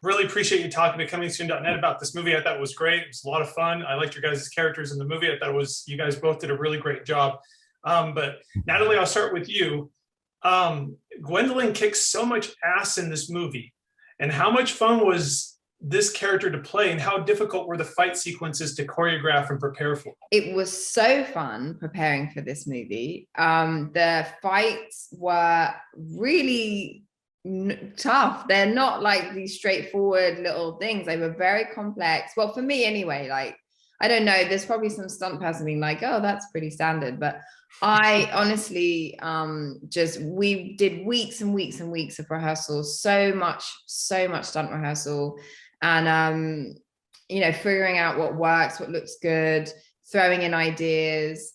Really appreciate you talking to ComingSoon.net about this movie. I thought it was great. It was a lot of fun. I liked your guys' characters in the movie. I thought you guys both did a really great job. But Natalie, I'll start with you. Gwendolyn kicks so much ass in this movie. And how much fun was this character to play, and how difficult were the fight sequences to choreograph and prepare for? It was so fun preparing for this movie. The fights were really tough. They're not like these straightforward little things. They were very complex. Well, for me anyway, like, I don't know, there's probably some stunt person being like, oh, that's pretty standard. But I honestly we did weeks and weeks and weeks of rehearsals, so much stunt rehearsal. And figuring out what works, what looks good, throwing in ideas,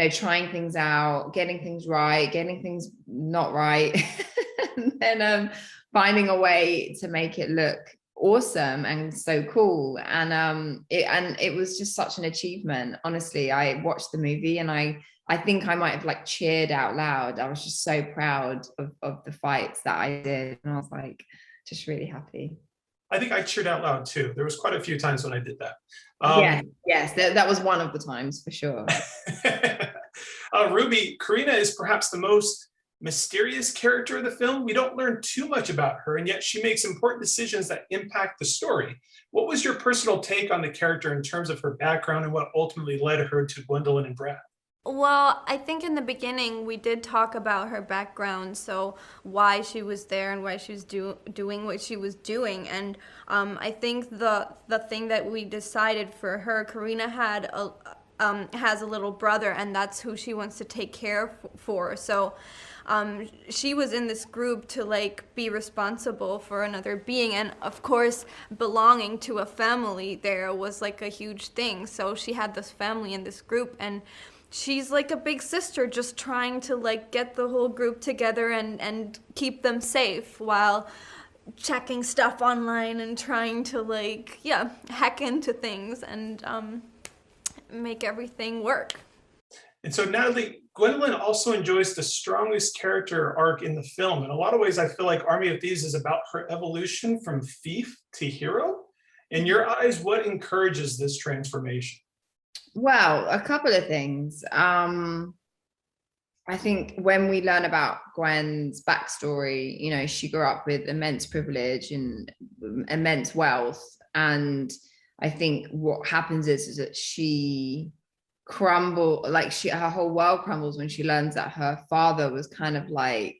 trying things out, getting things right, getting things not right, and then finding a way to make it look awesome and so cool. And it was just such an achievement. Honestly, I watched the movie and I think I might have like cheered out loud. I was just so proud of the fights that I did, and I was like just really happy. I think I cheered out loud too. There was quite a few times when I did that. Yes, that was one of the times for sure. Ruby, Karina is perhaps the most mysterious character of the film. We don't learn too much about her, and yet she makes important decisions that impact the story. What was your personal take on the character in terms of her background and what ultimately led her to Gwendolyn and Brad? Well, I think in the beginning we did talk about her background, so why she was there and why she was doing what she was doing. And I think the thing that we decided for her, Karina has a little brother, and that's who she wants to take care for. So she was in this group to like be responsible for another being, and of course belonging to a family there was like a huge thing. So she had this family in this group, and she's like a big sister, just trying to like get the whole group together and keep them safe while checking stuff online and trying to like, hack into things and make everything work. And so Natalie, Gwendolyn also enjoys the strongest character arc in the film. In a lot of ways, I feel like Army of Thieves is about her evolution from thief to hero. In your eyes, what encourages this transformation? Well, a couple of things. I think when we learn about Gwen's backstory, she grew up with immense privilege and immense wealth. And I think what happens is that she her whole world crumbles when she learns that her father was kind of like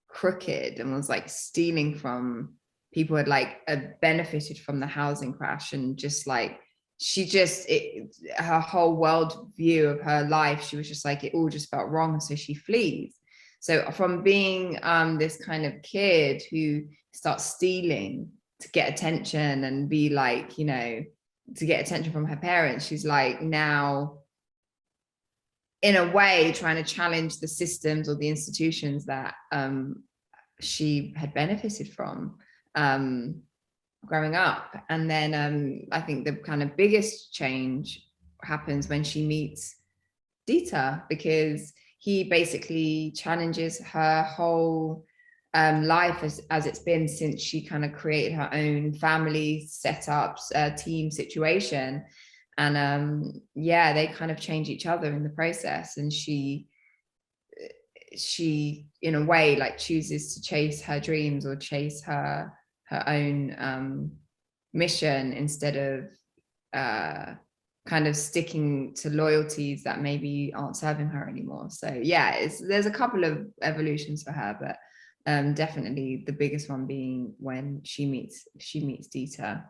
crooked and was like stealing from people who had like benefited from the housing crash, and just like her whole world view of her life, she was just like, it all just felt wrong, so she flees. So from being this kind of kid who starts stealing to get attention and be like, to get attention from her parents, she's like now in a way trying to challenge the systems or the institutions that she had benefited from growing up. And then I think the kind of biggest change happens when she meets Dieter, because he basically challenges her whole life as it's been since she kind of created her own family setups, team situation. And they kind of change each other in the process, and she in a way like chooses to chase her dreams or chase her own mission instead of kind of sticking to loyalties that maybe aren't serving her anymore. So there's a couple of evolutions for her, but definitely the biggest one being when she meets Dieter.